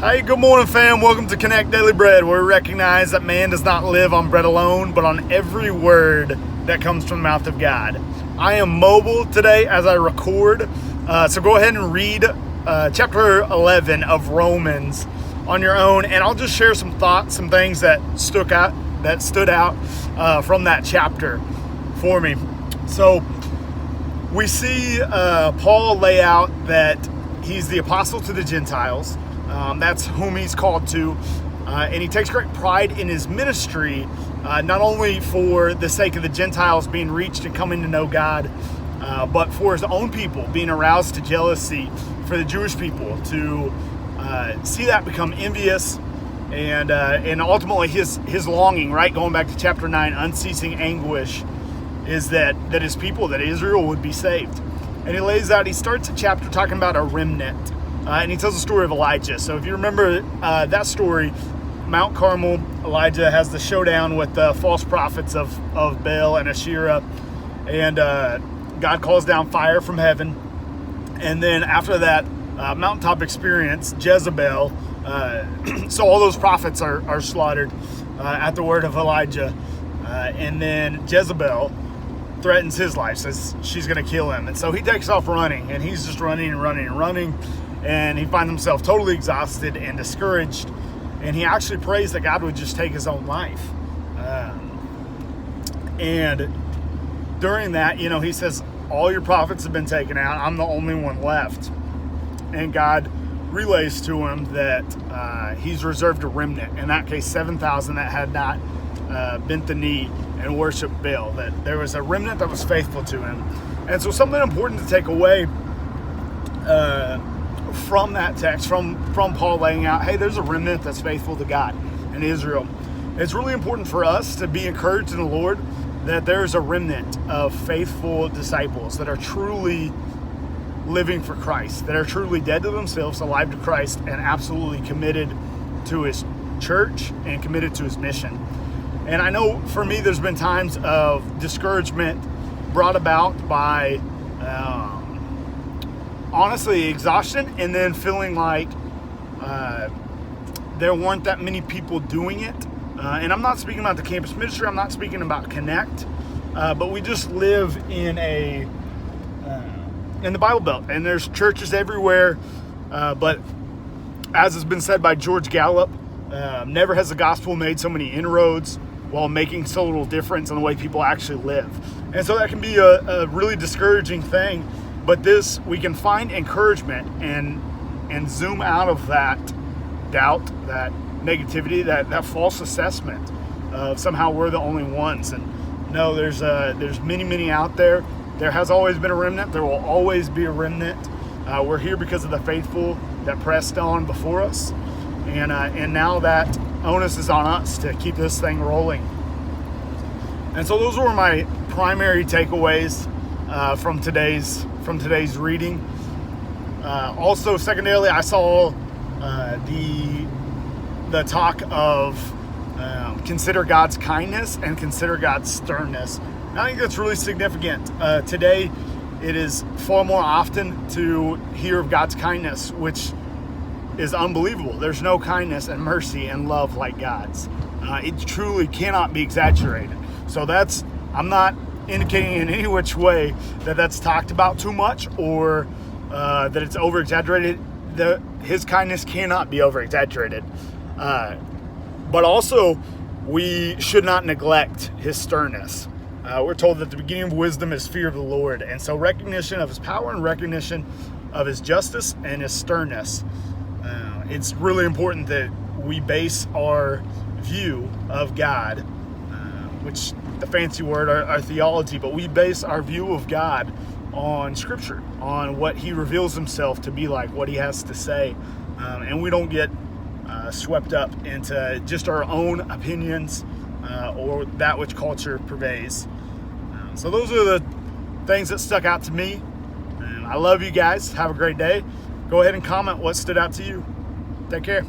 Hey, good morning, fam. Welcome to Connect Daily Bread, where we recognize that man does not live on bread alone, but on every word that comes from the mouth of God. I am mobile today as I record, so go ahead and read chapter 11 of Romans on your own, and I'll just share some thoughts, some things that stood out from that chapter for me. So we see Paul lay out that he's the apostle to the Gentiles. That's whom he's called to, and he takes great pride in his ministry, not only for the sake of the Gentiles being reached and coming to know God, but for his own people being aroused to jealousy for the Jewish people, to see that become envious, and ultimately his longing, right, going back to chapter 9, unceasing anguish, is that his people, that Israel, would be saved. And he starts the chapter talking about a remnant. And he tells the story of Elijah. So if you remember that story, Mount Carmel, Elijah has the showdown with the false prophets of Baal and Asherah. And God calls down fire from heaven. And then after that mountaintop experience, Jezebel, so all those prophets are slaughtered at the word of Elijah. And then Jezebel threatens his life, says she's going to kill him. And so he takes off running, and he's just running and running and running. And he finds himself totally exhausted and discouraged. And he actually prays that God would just take his own life. And during that, he says, all your prophets have been taken out. I'm the only one left. And God relays to him that he's reserved a remnant. In that case, 7,000 that had not bent the knee and worshiped Baal. That there was a remnant that was faithful to him. And so something important to take away from that text, from Paul laying out, hey, there's a remnant that's faithful to God and Israel. It's really important for us to be encouraged in the Lord that there's a remnant of faithful disciples that are truly living for Christ, that are truly dead to themselves, alive to Christ, and absolutely committed to his church and committed to his mission. And I know for me, there's been times of discouragement brought about by honestly exhaustion, and then feeling like there weren't that many people doing it. And I'm not speaking about the campus ministry, I'm not speaking about Connect, but we just live in the Bible Belt, and there's churches everywhere, but as has been said by George Gallup, never has the gospel made so many inroads while making so little difference in the way people actually live. And so that can be a really discouraging thing. But we can find encouragement and zoom out of that doubt, that negativity, that false assessment of somehow we're the only ones. And no, there's many out there. There has always been a remnant. There will always be a remnant. We're here because of the faithful that pressed on before us. And now that onus is on us to keep this thing rolling. And so those were my primary takeaways from today's reading. Also, secondarily, I saw the talk of consider God's kindness and consider God's sternness. And I think that's really significant. Today, it is far more often to hear of God's kindness, which is unbelievable. There's no kindness and mercy and love like God's. It truly cannot be exaggerated. So I'm not indicating in any which way that that's talked about too much, or that it's over exaggerated. His kindness cannot be over exaggerated, but also we should not neglect his sternness. We're told that the beginning of wisdom is fear of the Lord, and so recognition of his power and recognition of his justice and his sternness. It's really important that we base our view of God, which the fancy word, our theology, but we base our view of God on Scripture, on what he reveals himself to be like, what he has to say, and we don't get swept up into just our own opinions or that which culture pervades. So those are the things that stuck out to me, and I love you guys. Have a great day. Go ahead and comment what stood out to you. Take care.